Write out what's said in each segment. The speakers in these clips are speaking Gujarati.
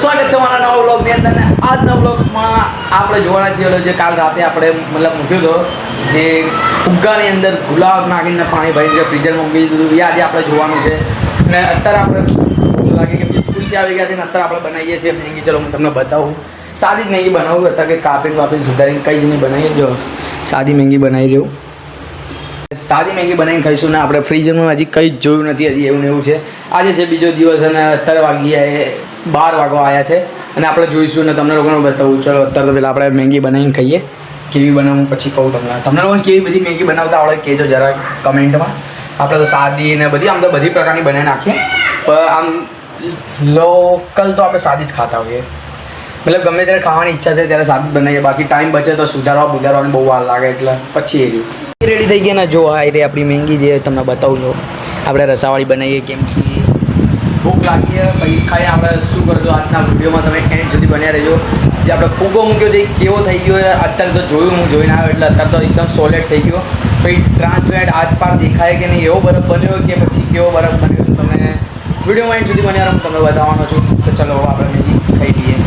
સ્વાગત છે મારા નવા વ્લોગની અંદર ને આજના વ્લોગમાં આપણે જોવાના છીએ જે કાલ રાતે આપણે મતલબ મૂક્યો હતો જે ફુગ્ગાની અંદર ગુલાબ નાખીને પાણી ભરીને ફ્રીઝરમાં મૂકી દીધું એ આજે આપણે જોવાનું છે અને અત્યારે આપણે ભૂખ લાગે કે સ્કૂલથી આવી ગયા છે ને અત્યારે આપણે બનાવીએ છીએ મેગી. ચલો હું તમને બતાવું. સાદી જ મેગી બનાવું અત્યારે કે કાપીને સુધારીને કંઈ જ નહીં બનાવીએ. જો સાદી મેગી બનાવી રહ્યું. સાદી મેગી બનાવીને ખાઈશું ને આપણે ફ્રીઝરમાં હજી કંઈ જ જોયું નથી. હજી એવું ને એવું છે. આજે છે બીજો દિવસ અને અત્યારે વાગ્યા 12 વાગવા આવ્યા છે અને આપણે જોઈશું ને તમને લોકોને બતાવું. ચલો અત્યારે તો પહેલાં આપણે મેગી બનાવીને ખાઈએ. કેવી બનાવું પછી કહું તમને લોકોને કેવી બધી મેગી બનાવતા આવડે કહેજો જરા કમેન્ટમાં. આપણે તો સાદી ને બધી આમ તો બધી પ્રકારની બનાવી નાખીએ પણ આમ લોકલ તો આપણે સાદી જ ખાતા હોઈએ. મતલબ ગમે ત્યારે ખાવાની ઈચ્છા થાય ત્યારે સાદી બનાવીએ. બાકી ટાઈમ બચે તો સુધારવાની બહુ વાર લાગે એટલે પછી એ રહ્યું રેડી થઈ ગયા ને. જો આ રે આપણી મેગી જે તમને બતાવું છું. આપણે રસાવાળી બનાવીએ કેમ કે ભૂખ લાગીએ પછી ખાઈએ. આપણે શું કરજો આજના વિડીયોમાં તમે એન્ડ સુધી બન્યા રહેજો. જે આપણે ફુગ્ગો મૂક્યો છે એ કેવો થઈ ગયો અત્યારે તો જોયું હું જોઈને આવ્યો એટલે અત્યારે તો એકદમ સોલિડ થઈ ગયો. પછી ટ્રાન્સપેરન્ટ આજ પાર દેખાય કે નહીં એવો બરફ બન્યો કે પછી કેવો બરફ બન્યો તમને વિડીયોમાં એન્ડ સુધી બન્યા હું તમને બતાવવાનો છું. તો ચલો આપણે મેગી ખાઈ લઈએ.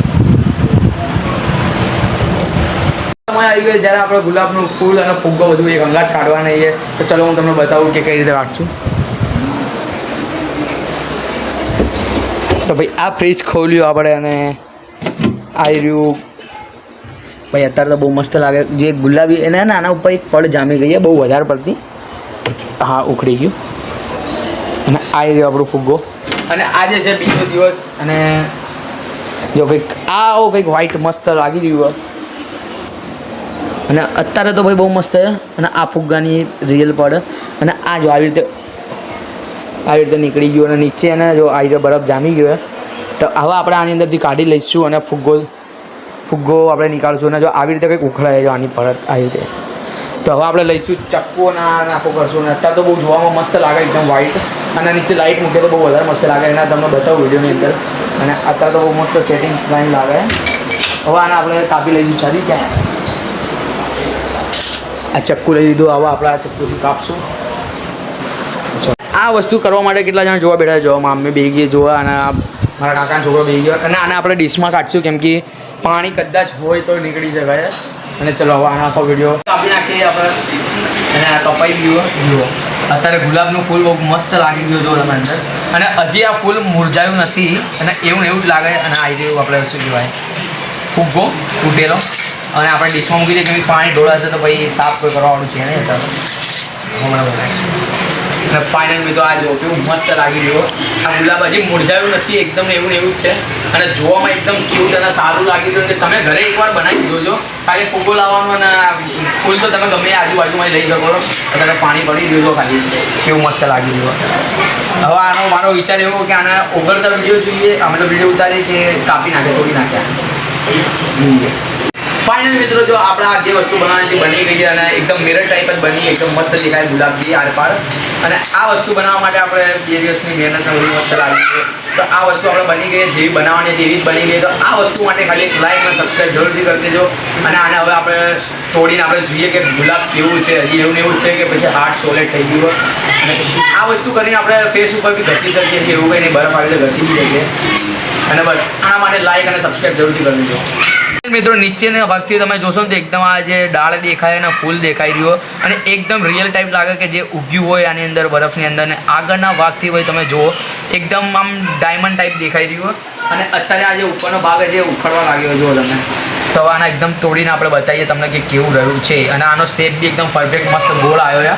સમય આવી ગયો જ્યારે આપણે ગુલાબનું ફૂલ અને ફુગ્ગો બધું એક અંગાત કાઢવાના છે. તો ચલો હું તમને બતાવું કે કઈ રીતે કાઢશું. તો ભાઈ આ ફ્રીજ ખોલ્યું આપણે અને આવી રહ્યું. ભાઈ અત્યારે તો બહુ મસ્ત લાગે. જે ગુલાબી એને આના ઉપર એક પડ જામી ગઈ બહુ વધારે પડતી. હા ઉખડી ગયું અને આવી રહ્યો આપણો ફુગ્ગો. અને આજે છે બીજો દિવસ અને જો કંઈક આવો કંઈક વ્હાઈટ મસ્ત લાગી રહ્યું અને અત્યારે તો ભાઈ બહુ મસ્ત છે. અને આ ફુગ્ગાની રિયલ પડ અને આ જો આવી રીતે નીકળી ગયું અને નીચે એને જો આવી રીતે બરફ જામી ગયો તો હવે આપણે આની અંદરથી કાઢી લઈશું અને ફુગ્ગો આપણે નીકાળશું. અને જો આવી રીતે કંઈક ઉખડાય જો આની પરત આવી રીતે તો હવે આપણે લઈશું ચક્કુ અને નાખો કરશું. અને અત્યારે તો બહુ જોવામાં મસ્ત લાગે એકદમ વ્હાઈટ અને નીચે લાઇટ મૂકે તો બહુ વધારે મસ્ત લાગે. એના તમને બતાવું વિડીયોની અંદર. અને અત્યારે તો બહુ મસ્ત સેટિંગ લાઈન લાગે. હવે આને આપણે કાપી લઈશું. છરી ક્યાં આ ચક્કુ લઈ લીધું. હવે આપણે આ ચક્કુથી કાપશું. આ વસ્તુ કરવા માટે કેટલા જણા જોવા બેઠા જોવા મમ્મી બેસી ગઈ જોવા અને મારા કાકાનો છોકરો બેસી ગયો. અને આને આપણે ડીશમાં કાઢશું કેમ કે પાણી કદાચ હોય તો નીકળી શકાય. અને ચલો હવે આનો આખો વિડીયો કાપી નાખીએ આપણે. અને આ કપાઈ ગયું જુઓ. અત્યારે ગુલાબનું ફૂલ બહુ મસ્ત લાગી ગયું જો તમે અંદર. અને હજી આ ફૂલ મુરઝાયું નથી અને એવું ને એવું જ લાગે. અને આવી રહ્યું આપણે શું કહેવાય ફુગ્ગો તૂટેલો. અને આપણે ડીશમાં મૂકી દઈએ કેમ કે પાણી ઢોળાશે તો પછી સાફ કોઈ કરવાવાળું છે નહીં અત્યારે હમણાં બનાવી. અને ફાઇનલ મેં તો આ જો કેવું મસ્ત લાગી રહ્યો. આ ગુલાબ હજી મુરઝાયું નથી એકદમ એવું ને એવું જ છે. અને જોવામાં એકદમ ક્યુટ અને સારું લાગી રહ્યું. કે તમે ઘરે એકવાર બનાવી જોજો. ખાલી ફુગ્ગો લાવવાનું અને ફૂલ તો તમે ગમે આજુબાજુમાં લઈ શકો છો. તમે પાણી પડી રહ્યું તો ખાલી કેવું મસ્ત લાગી રહ્યું. હવે આનો મારો વિચાર એવો કે આના ઓગળતા વિડીયો જોઈએ. અમે તો વિડીયો ઉતારીએ કે કાપી નાખે તોડી નાખ્યા. ફાઇનલ મિત્રો જો આપણે આ જે વસ્તુ બનાવવાની બની ગઈ અને એકદમ મિરર ટાઈપ જ બની એકદમ મસ્ત દેખાય ગુલાબી આર પાર. અને આ વસ્તુ બનાવવા માટે આપણે 2 દિવસની મહેનત બધી મસ્ત લાગી છે. તો આ વસ્તુ આપણે બની ગઈ જેવી બનાવવાની હતી એવી જ બની ગઈ. તો આ વસ્તુ માટે ખાલી એક લાઈક અને સબસ્ક્રાઈબ જરૂરથી કરી દેજો. અને આને હવે આપણે તોડીને આપણે જોઈએ કે ગુલાબ કેવું છે. હજી એવું ને એવું છે કે પછી હાર્ડ સોલિડ થઈ ગયું. અને આ વસ્તુ કરીને આપણે ફેસ ઉપર બી ઘસી શકીએ છીએ. એવું કંઈ નહીં બરફ આવી તો ઘસી બી શકીએ. અને બસ આના માટે લાઈક અને સબસ્ક્રાઈબ જરૂરથી કરી દેજો. મિત્રો નીચેના ભાગથી તમે જોશો ને તો એકદમ આ જે ડાળ દેખાય અને ફૂલ દેખાઈ રહ્યો અને એકદમ રિયલ ટાઈપ લાગે કે જે ઉગ્યું હોય આની અંદર બરફની અંદર. અને આગળના ભાગથી ભાઈ તમે જુઓ એકદમ આમ ડાયમંડ ટાઈપ દેખાઈ રહ્યું. અને અત્યારે આ જે ઉપરનો ભાગ જે ઉખડવા લાગ્યો જુઓ તમે. તો આના એકદમ તોડીને આપણે બતાવીએ તમને કે કેવું રહ્યું છે. અને આનો શેપ બી એકદમ પરફેક્ટ મસ્ત ગોળ આવ્યો છે.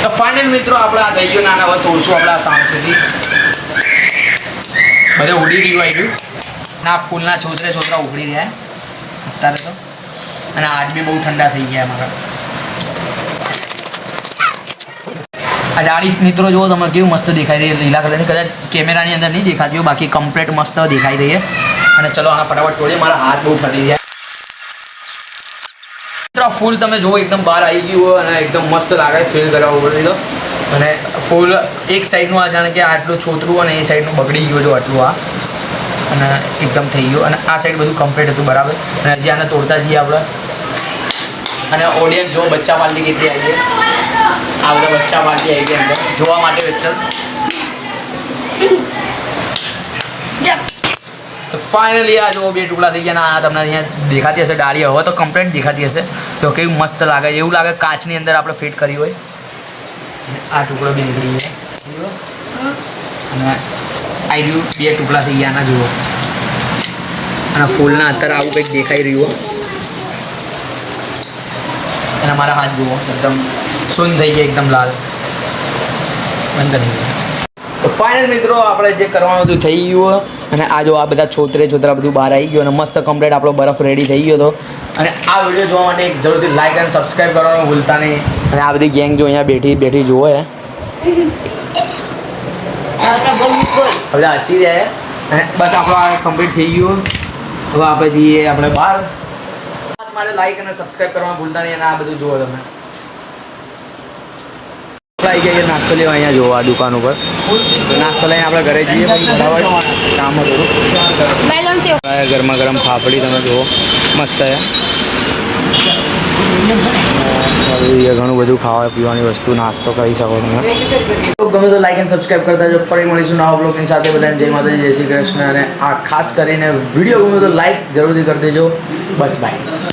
તો ફાઇનલ મિત્રો આપણે આ થઈ ગયો નાના હવે તોડશું આપણે આ સામસેથી બધે ઉડી રહ્યું આવી ગયું. અને આ ફૂલના છોતરા ઉખડી રહ્યા અત્યારે તો. અને આજ બી બહુ ઠંડા થઈ ગયા અમારા. આ જાળી મિત્રો જુઓ તમે કેવું મસ્ત દેખાઈ રહી લીલા કલરની. કદાચ કેમેરાની અંદર નહીં દેખાતી હોય બાકી કમ્પ્લીટ મસ્ત દેખાઈ રહી છે. અને ચલો આના ફટાફટ તોડીએ. મારા હાથ બહુ ઠરી ગયા. મિત્રો ફૂલ તમે જુઓ એકદમ બહાર આવી ગયું અને એકદમ મસ્ત લાગે ફીલ કરવા ઉપરથી તો. અને ફૂલ એક સાઈડનું આ જાણે કે આટલું છોતરું અને એ સાઈડનું બગડી ગયું હતું આટલું આ. અને એકદમ થઈ ગયું. અને આ સાઈડ બધું કમ્પ્લીટ હતું બરાબર. અને હજી આને તોડતા જઈએ આપણે. અને ઓડિયન્સ જો બચ્ચા પાર્ટી કેટલી આવી છે. આ બધા બચ્ચા પાર્ટી આવી ગયા અંદર જોવા માટે સ્પેશિયલ. તો ફાઇનલી આ જો 2 ટુકડા થઈ ગયા. અને આ તમને અહીંયા દેખાતી હશે ડાળી, હવે તો કમ્પ્લીટ દેખાતી હશે. તો કેવું મસ્ત લાગે છે, એવું લાગે કાચની અંદર આપણે ફિટ કરી હોય. આ ટુકડો બી નીકળી જાય અને આ રહ્યું 2 ટુકડા થઈ ગયા. આના જુઓ, અને ફૂલના અત્યારે આવું કંઈક દેખાઈ રહ્યું. અને મારા હાથ જુઓ એકદમ સૂન થઈ ગયા, એકદમ લાલ બંધ થઈ ગયા. તો ફાઇનલ મિત્રો આપણે જે કરવાનું હતું થઈ ગયું. અને આ જો આ બધા છોતરા બધું બહાર આવી ગયું અને મસ્ત કમ્પ્લીટ આપણો બરફ રેડી થઈ ગયો હતો. અને આ વિડીયો જોવા માટે જરૂરથી લાઈક અને સબસ્ક્રાઈબ કરવાનું ભૂલતા નહીં. અને આ બધી ગેંગ જો અહીંયા બેઠી જુઓ હે, બધા હસી રહ્યા. અને બસ આપણો આ કમ્પ્લીટ થઈ ગયું. હવે આપણે જઈએ આપણે બહાર. મારે લાઈક અને સબસ્ક્રાઈબ કરવાનું ભૂલતા નહીં. અને આ બધું જુઓ તમે. આવી ગયા નાસ્તો લેવા અહીંયા જોવા આ દુકાન ઉપર. નાસ્તો લઈને આપણે ઘરે જઈએ પછી બરાબર કામ હતું. ગરમા ગરમ ફાફડી તમે જુઓ મસ્ત છે. ઘણું બધું ખાવા પીવાની વસ્તુ નાસ્તો કરી શકો તમે. ગમે તો લાઈક એન્ડ સબસ્ક્રાઈબ કરતા જો. ફરી મળીશું નવા બ્લોગની સાથે. બધાને જય માતાજી, જય શ્રી કૃષ્ણ. અને આ ખાસ કરીને વિડીયો ગમે તો લાઈક જરૂરથી કરી દેજો. બસ બાય.